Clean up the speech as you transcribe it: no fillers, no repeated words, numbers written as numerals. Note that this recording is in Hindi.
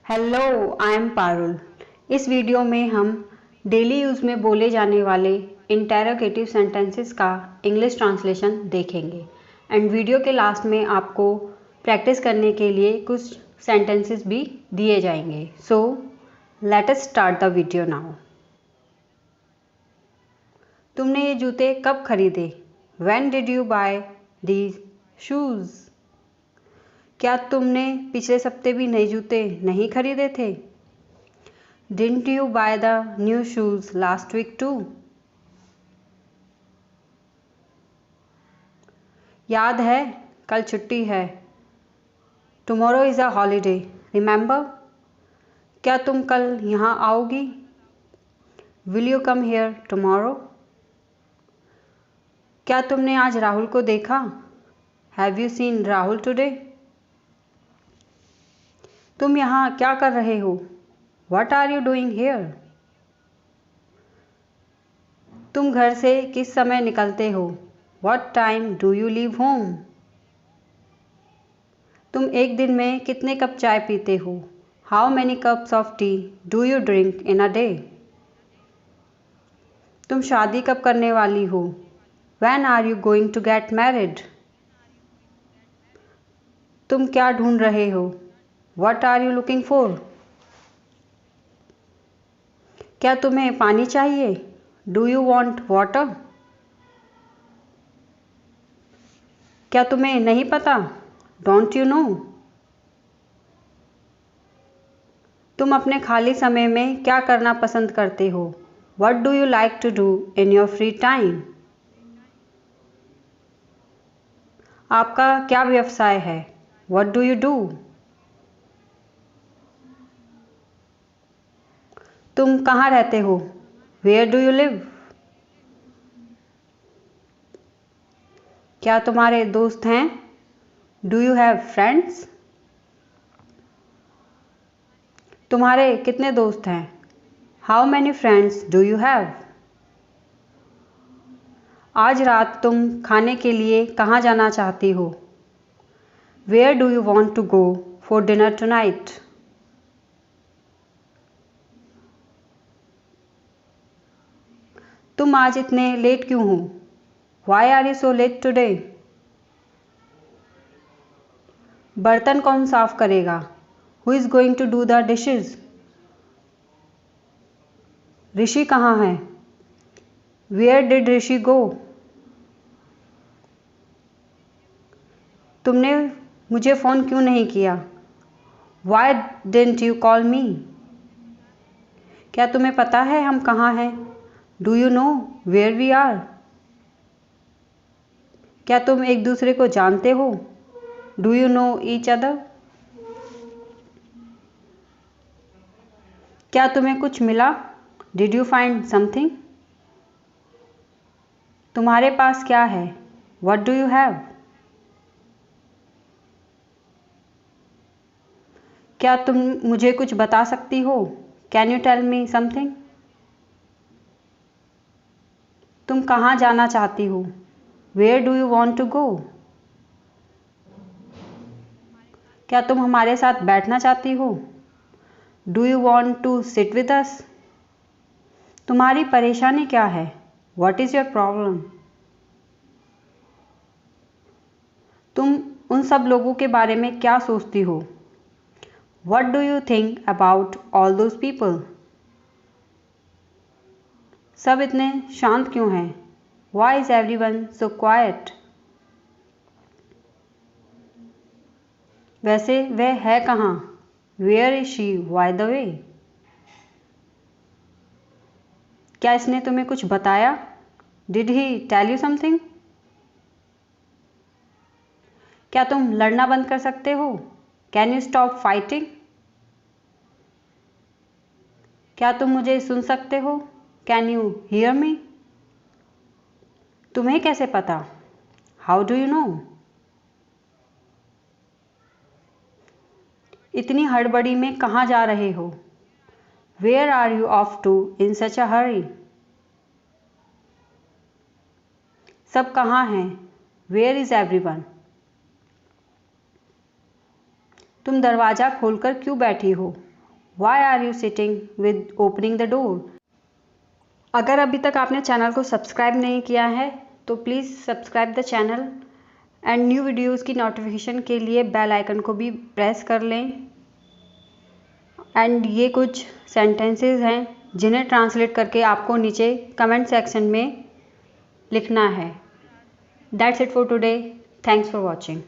Hello, I am Parul. इस वीडियो में हम डेली यूज़ में बोले जाने वाले इंटेरोगेटिव सेंटेंसेस का इंग्लिश ट्रांसलेशन देखेंगे एंड वीडियो के लास्ट में आपको प्रैक्टिस करने के लिए कुछ सेंटेंसेस भी दिए जाएंगे। So let us start the video now. तुमने ये जूते कब खरीदे? When did you buy these shoes? क्या तुमने पिछले हफ्ते भी नए जूते नहीं खरीदे थे? Didn't you buy the new shoes last week too? याद है, कल छुट्टी है। Tomorrow is a holiday, remember? क्या तुम कल यहाँ आओगी? Will you come here tomorrow? क्या तुमने आज राहुल को देखा? Have you seen Rahul today? तुम यहाँ क्या कर रहे हो? What are you doing here? तुम घर से किस समय निकलते हो? What time do you leave home? तुम एक दिन में कितने कप चाय पीते हो? How many cups of tea do you drink in a day? तुम शादी कब करने वाली हो? When are you going to get married? तुम क्या ढूंढ रहे हो? What are you looking for? क्या तुम्हें पानी चाहिए? Do you want water? क्या तुम्हें नहीं पता? Don't you know? तुम अपने खाली समय में क्या करना पसंद करते हो? What do you like to do in your free time? आपका क्या व्यवसाय है? What do you do? तुम कहाँ रहते हो? Where do you live? क्या तुम्हारे दोस्त हैं? Do you have friends? तुम्हारे कितने दोस्त हैं? How many friends do you have? आज रात तुम खाने के लिए कहाँ जाना चाहती हो? Where do you want to go for dinner tonight? तुम आज इतने लेट क्यों हो? Why are you so late today? बर्तन कौन साफ करेगा? Who is going to do the dishes? ऋषि कहाँ है? Where did Rishi go? तुमने मुझे फ़ोन क्यों नहीं किया? Why didn't you call me? क्या तुम्हें पता है हम कहाँ हैं? Do you know where we are? क्या तुम एक दूसरे को जानते हो? Do you know each other? क्या तुम्हें कुछ मिला? Did you find something? तुम्हारे पास क्या है? What do you have? क्या तुम मुझे कुछ बता सकती हो? Can you tell me something? तुम कहाँ जाना चाहती हो? Where do you want to go? क्या तुम हमारे साथ बैठना चाहती हो? Do you want to sit with us? तुम्हारी परेशानी क्या है? What is your problem? तुम उन सब लोगों के बारे में क्या सोचती हो? What do you think about all those people? सब इतने शांत क्यों हैं? Why is everyone so quiet? वैसे वह है कहाँ? Where is she by the way? क्या इसने तुम्हें कुछ बताया? Did he tell you something? क्या तुम लड़ना बंद कर सकते हो? Can you stop fighting? क्या तुम मुझे सुन सकते हो? Can you hear me? तुम्हें कैसे पता? How do you know? इतनी हड़बड़ी में कहाँ जा रहे हो? Where are you off to in such a hurry? सब कहाँ हैं? Where is everyone? तुम दरवाज़ा खोलकर क्यों बैठी हो? Why are you sitting with opening the door? अगर अभी तक आपने चैनल को सब्सक्राइब नहीं किया है तो please subscribe the channel and new videos की नोटिफिकेशन के लिए बेल आइकन को भी प्रेस कर लें। एंड ये कुछ सेंटेंसेस हैं जिन्हें ट्रांसलेट करके आपको नीचे कमेंट सेक्शन में लिखना है। That's it for today. Thanks for watching.